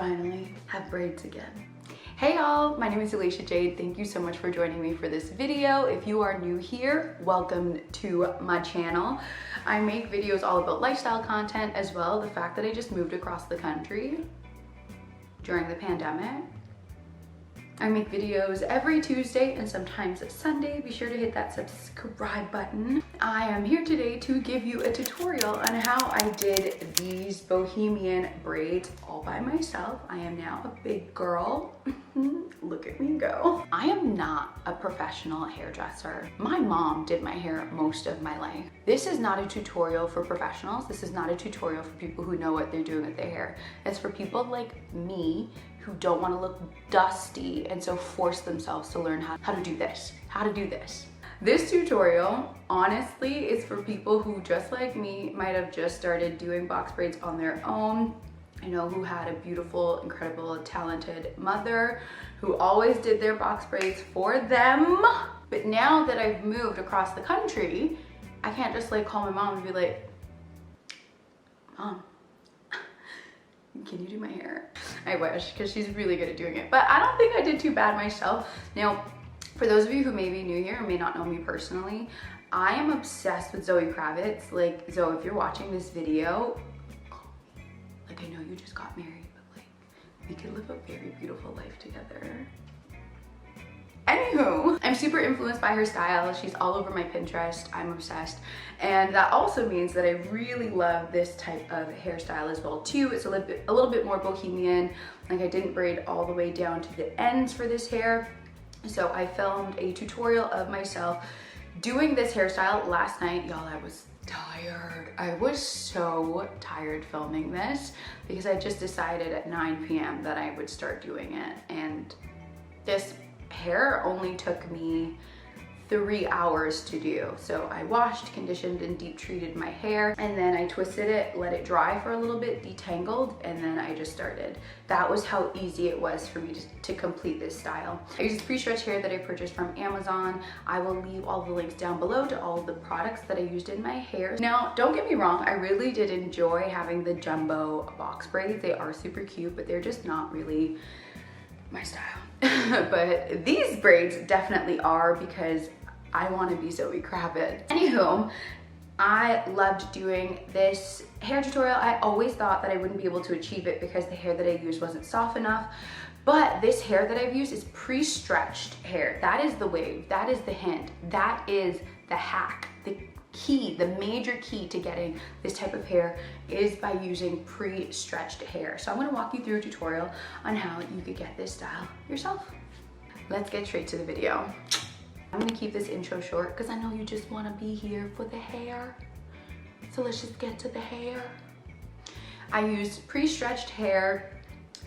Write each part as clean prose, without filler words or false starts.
finally have braids again. Hey y'all, my name is Alicia Jade. Thank you so much for joining me for this video. If you are new here, welcome to my channel. I make videos all about lifestyle content as well. The fact that I just moved across the country during the pandemic. I make videos every Tuesday and sometimes Sunday. Be sure to hit that subscribe button. I am here today to give you a tutorial on how I did these bohemian braids all by myself. I am now a big girl. Look at me go. I am not a professional hairdresser. My mom did my hair most of my life. This is not a tutorial for professionals. This is not a tutorial for people who know what they're doing with their hair. It's for people like me who don't want to look dusty and so force themselves to learn how to do this, This tutorial, honestly, is for people who, just like me, might have just started doing box braids on their own. I know who had a beautiful, incredible, talented mother who always did their box braids for them. But now that I've moved across the country, I can't just like call my mom and be like, Mom, can you do my hair? I wish, because she's really good at doing it. But I don't think I did too bad myself. Now, for those of you who may be new here and may not know me personally, I am obsessed with Zoe Kravitz. Like, Zoe, if you're watching this video, call me. Like, I know you just got married, but like, we could live a very beautiful life together. Anywho, I'm super influenced by her style. She's all over my Pinterest. I'm obsessed. And that also means that I really love this type of hairstyle as well too. It's a little bit more bohemian. Like, I didn't braid all the way down to the ends for this hair. So I filmed a tutorial of myself doing this hairstyle last night. Y'all, I was tired. I was so tired filming this because I just decided at 9 p.m. that I would start doing it. And this hair only took me 3 hours to do. So I washed, conditioned, and deep treated my hair, and then I twisted it, let it dry for a little bit, detangled, and then I just started. That was how easy it was for me to complete this style. I use pre-stretch hair that I purchased from Amazon. I will leave all the links down below to all of the products that I used in my hair. Now, don't get me wrong, I really did enjoy having the jumbo box braids. They are super cute, but they're just not really my style. But these braids definitely are, because I want to be Zoe Kravitz. Anywho, I loved doing this hair tutorial. I always thought that I wouldn't be able to achieve it because the hair that I used wasn't soft enough. But this hair that I've used is pre-stretched hair. That is the wave. That is the hint. That is the hack. The key, the major key to getting this type of hair is by using pre-stretched hair. So I'm going to walk you through a tutorial on how you could get this style yourself. Let's get straight to the video. I'm going to keep this intro short because I know you just want to be here for the hair. So let's just get to the hair. I used pre-stretched hair,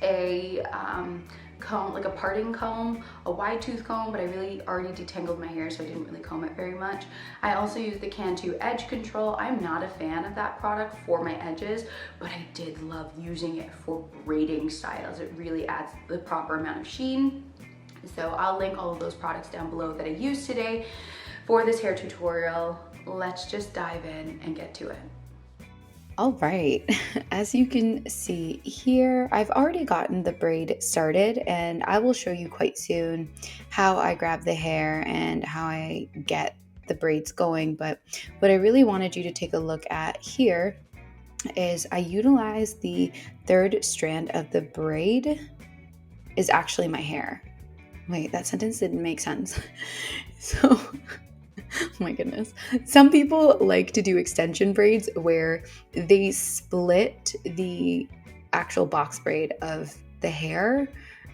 a comb, like a parting comb, a wide tooth comb, but I really already detangled my hair, so I didn't really comb it very much. I also used the Cantu Edge Control. I'm not a fan of that product for my edges, but I did love using it for braiding styles. It really adds the proper amount of sheen. So I'll link all of those products down below that I used today for this hair tutorial. Let's just dive in and get to it. All right, as you can see here, I've already gotten the braid started, and I will show you quite soon how I grab the hair and how I get the braids going. But what I really wanted you to take a look at here is I utilize the third strand of the braid is actually my hair. Wait, that sentence didn't make sense. So, oh my goodness. Some people like to do extension braids where they split the actual box braid of the hair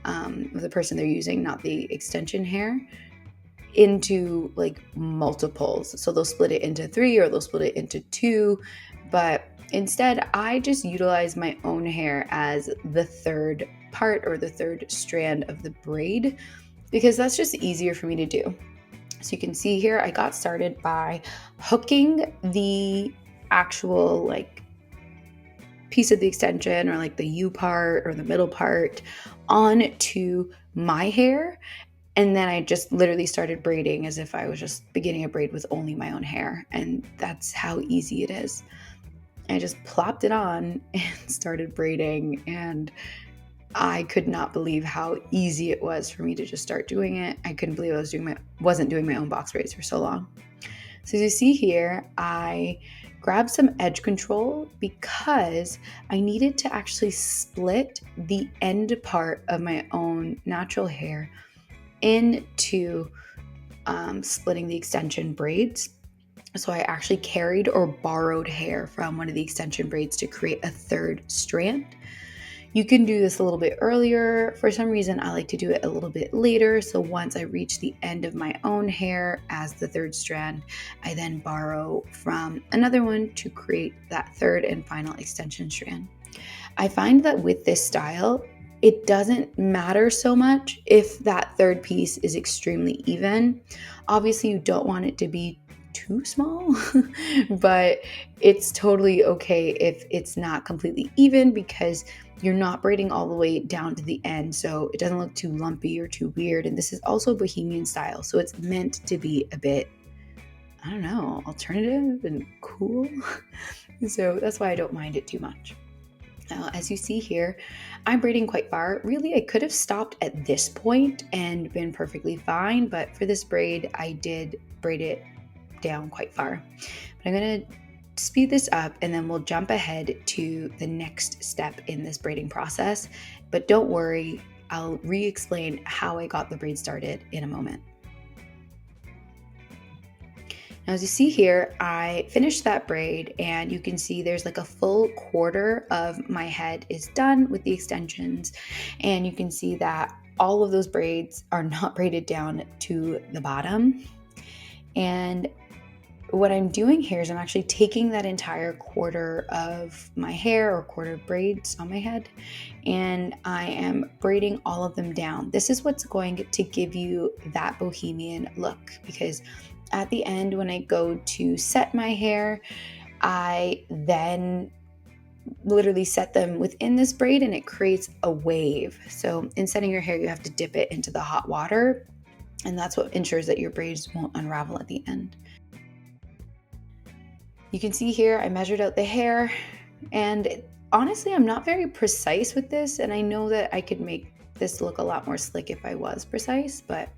of the person they're using, not the extension hair, into like multiples. So they'll split it into 3 or they'll split it into 2. But instead, I just utilize my own hair as the third part or the third strand of the braid, because that's just easier for me to do. So you can see here, I got started by hooking the actual like piece of the extension, or like the U part or the middle part, onto my hair. And then I just literally started braiding as if I was just beginning a braid with only my own hair. And that's how easy it is. I just plopped it on and started braiding, and I could not believe how easy it was for me to just start doing it. I couldn't believe wasn't doing my own box braids for so long. So as you see here, I grabbed some edge control because I needed to actually split the end part of my own natural hair into splitting the extension braids. So I actually carried or borrowed hair from one of the extension braids to create a third strand. You can do this a little bit earlier. For some reason, I like to do it a little bit later. So once I reach the end of my own hair as the third strand, I then borrow from another one to create that third and final extension strand. I find that with this style, it doesn't matter so much if that third piece is extremely even. Obviously, you don't want it to be too small, but it's totally okay if it's not completely even because you're not braiding all the way down to the end, so it doesn't look too lumpy or too weird. And this is also bohemian style, so it's meant to be a bit, I don't know, alternative and cool. So that's why I don't mind it too much. Now, as you see here, I'm braiding quite far. Really, I could have stopped at this point and been perfectly fine, but for this braid, I did braid it down quite far. But I'm going to speed this up and then we'll jump ahead to the next step in this braiding process. But don't worry, I'll re-explain how I got the braid started in a moment. Now, as you see here, I finished that braid and you can see there's like a full quarter of my head is done with the extensions. And you can see that all of those braids are not braided down to the bottom. And what I'm doing here is I'm actually taking that entire quarter of my hair or quarter of braids on my head and I am braiding all of them down. This is what's going to give you that bohemian look, because at the end when I go to set my hair, I then literally set them within this braid and it creates a wave. So in setting your hair, you have to dip it into the hot water, and that's what ensures that your braids won't unravel at the end. You can see here I measured out the hair, and honestly I'm not very precise with this, and I know that I could make this look a lot more slick if I was precise, but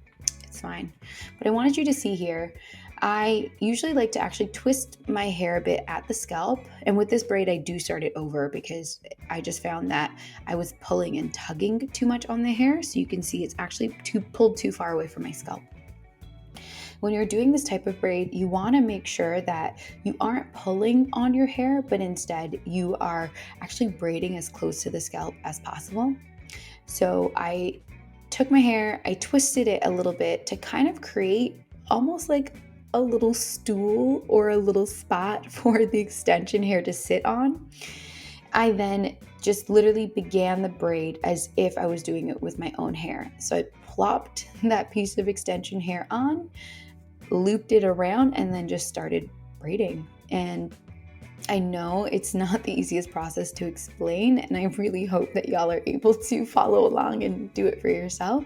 it's fine. But I wanted you to see here, I usually like to actually twist my hair a bit at the scalp, and with this braid I do start it over because I just found that I was pulling and tugging too much on the hair. So you can see it's actually pulled too far away from my scalp. When you're doing this type of braid, you want to make sure that you aren't pulling on your hair, but instead you are actually braiding as close to the scalp as possible. So I took my hair, I twisted it a little bit to kind of create almost like a little stool or a little spot for the extension hair to sit on. I then just literally began the braid as if I was doing it with my own hair. So I plopped that piece of extension hair on, looped it around, and then just started braiding. And I know it's not the easiest process to explain, and I really hope that y'all are able to follow along and do it for yourself.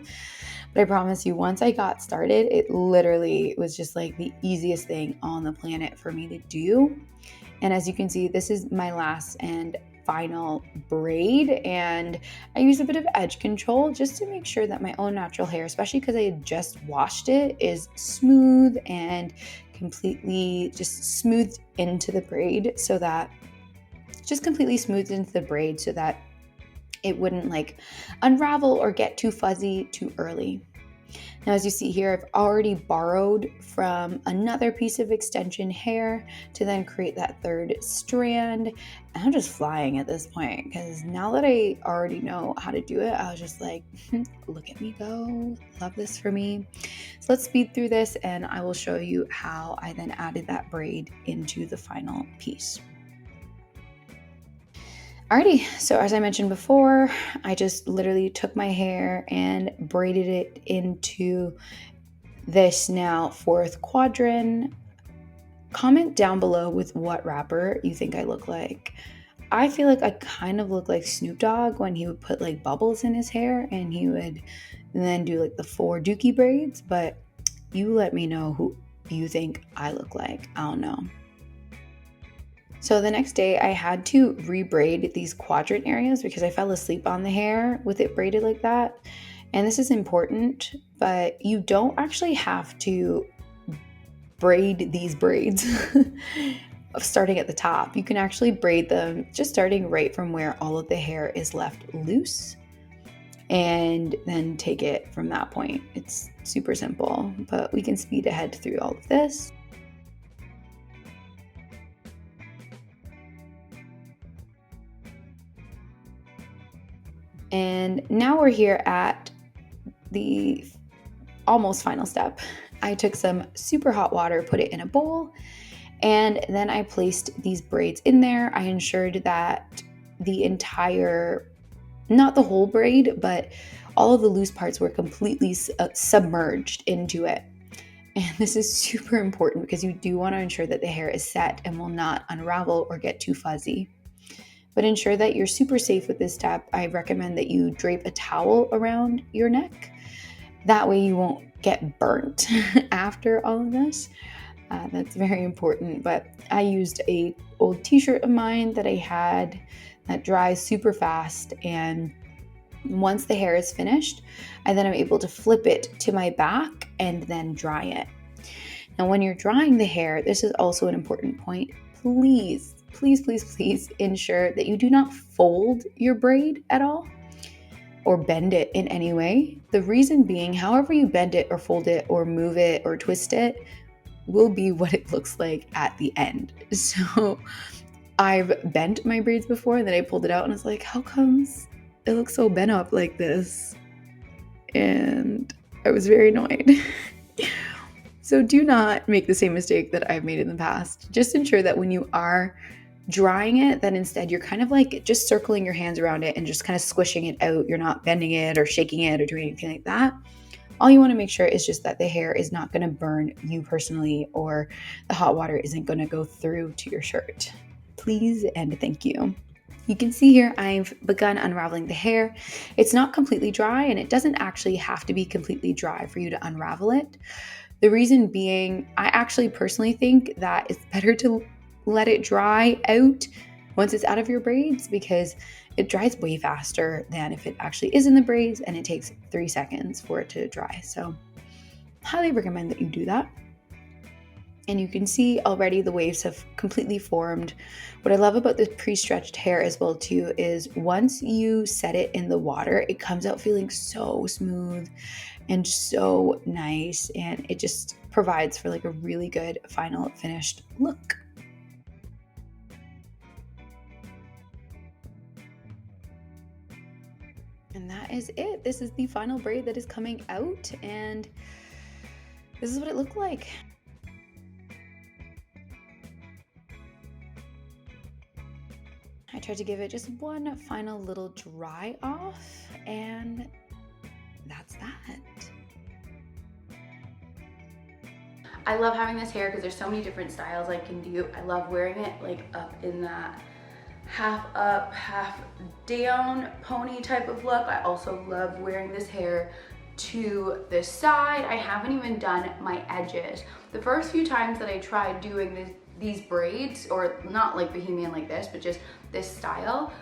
But I promise you, once I got started, it literally was just like the easiest thing on the planet for me to do. And as you can see, this is my last and final braid, and I use a bit of edge control just to make sure that my own natural hair, especially because I had just washed it, is smooth and completely just smoothed into the braid, so that it wouldn't like unravel or get too fuzzy too early. Now, as you see here, I've already borrowed from another piece of extension hair to then create that third strand. And I'm just flying at this point because now that I already know how to do it, I was just like, look at me go. Love this for me. So let's speed through this and I will show you how I then added that braid into the final piece. Alrighty, so as I mentioned before, I just literally took my hair and braided it into this now fourth quadrant. Comment down below with what rapper you think I look like. I feel like I kind of look like Snoop Dogg when he would put like bubbles in his hair and he would then do like the 4 dookie braids, but you let me know who you think I look like. I don't know. So the next day I had to rebraid these quadrant areas because I fell asleep on the hair with it braided like that. And this is important, but you don't actually have to braid these braids starting at the top. You can actually braid them just starting right from where all of the hair is left loose and then take it from that point. It's super simple, but we can speed ahead through all of this. And now we're here at the almost final step. I took some super hot water, put it in a bowl, and then I placed these braids in there. I ensured that the entire, not the whole braid, but all of the loose parts were completely submerged into it. And this is super important because you do want to ensure that the hair is set and will not unravel or get too fuzzy. But ensure that you're super safe with this step. I recommend that you drape a towel around your neck. That way you won't get burnt after all of this. That's very important. But I used a old t-shirt of mine that I had that dries super fast. And once the hair is finished, I then am able to flip it to my back and then dry it. Now, when you're drying the hair, this is also an important point. Please ensure that you do not fold your braid at all or bend it in any way. The reason being, however you bend it or fold it or move it or twist it will be what it looks like at the end. So I've bent my braids before and then I pulled it out and I was like, how comes it looks so bent up like this? And I was very annoyed. So do not make the same mistake that I've made in the past. Just ensure that when you are drying it, that instead you're kind of like just circling your hands around it and just kind of squishing it out. You're not bending it or shaking it or doing anything like that. All you want to make sure is just that the hair is not going to burn you personally or the hot water isn't going to go through to your shirt. Please and thank you. You can see here I've begun unraveling the hair. It's not completely dry and it doesn't actually have to be completely dry for you to unravel it. The reason being, I actually personally think that it's better to let it dry out once it's out of your braids because it dries way faster than if it actually is in the braids and it takes 3 seconds for it to dry. So highly recommend that you do that. And you can see already the waves have completely formed. What I love about this pre-stretched hair as well too is once you set it in the water, it comes out feeling so smooth and so nice, and it just provides for like a really good final finished look. And that is it. This is the final braid that is coming out, and this is what it looked like. I tried to give it just one final little dry off, and that's that. I love having this hair because there's so many different styles I can do. I love wearing it like up in that half up, half down pony type of look. I also love wearing this hair to the side. I haven't even done my edges. The first few times that I tried doing these braids, or not like bohemian like this, but just this style,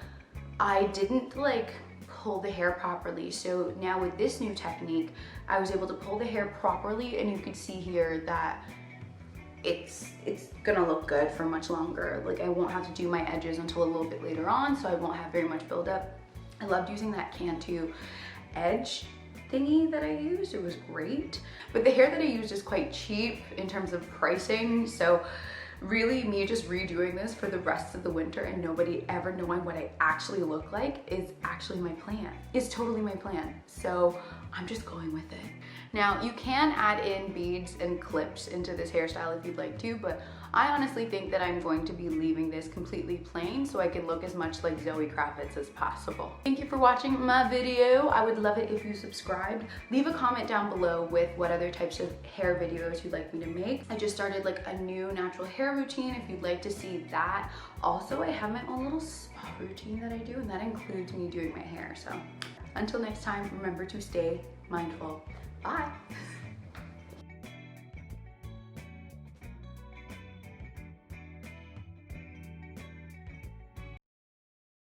I didn't like pull the hair properly. So now with this new technique, I was able to pull the hair properly, and you could see here that it's gonna look good for much longer. Like I won't have to do my edges until a little bit later on, so I won't have very much buildup. I loved using that Cantu edge thingy that I used. It was great. But the hair that I used is quite cheap in terms of pricing, so really me just redoing this for the rest of the winter and nobody ever knowing what I actually look like is actually my plan. It's totally my plan. So I'm just going with it. Now you can add in beads and clips into this hairstyle if you'd like to, but I honestly think that I'm going to be leaving this completely plain so I can look as much like Zoe Kravitz as possible. Thank you for watching my video. I would love it if you subscribed. Leave a comment down below with what other types of hair videos you'd like me to make. I just started like a new natural hair routine if you'd like to see that. Also, I have my own little spa routine that I do, and that includes me doing my hair. So until next time, remember to stay mindful. Bye.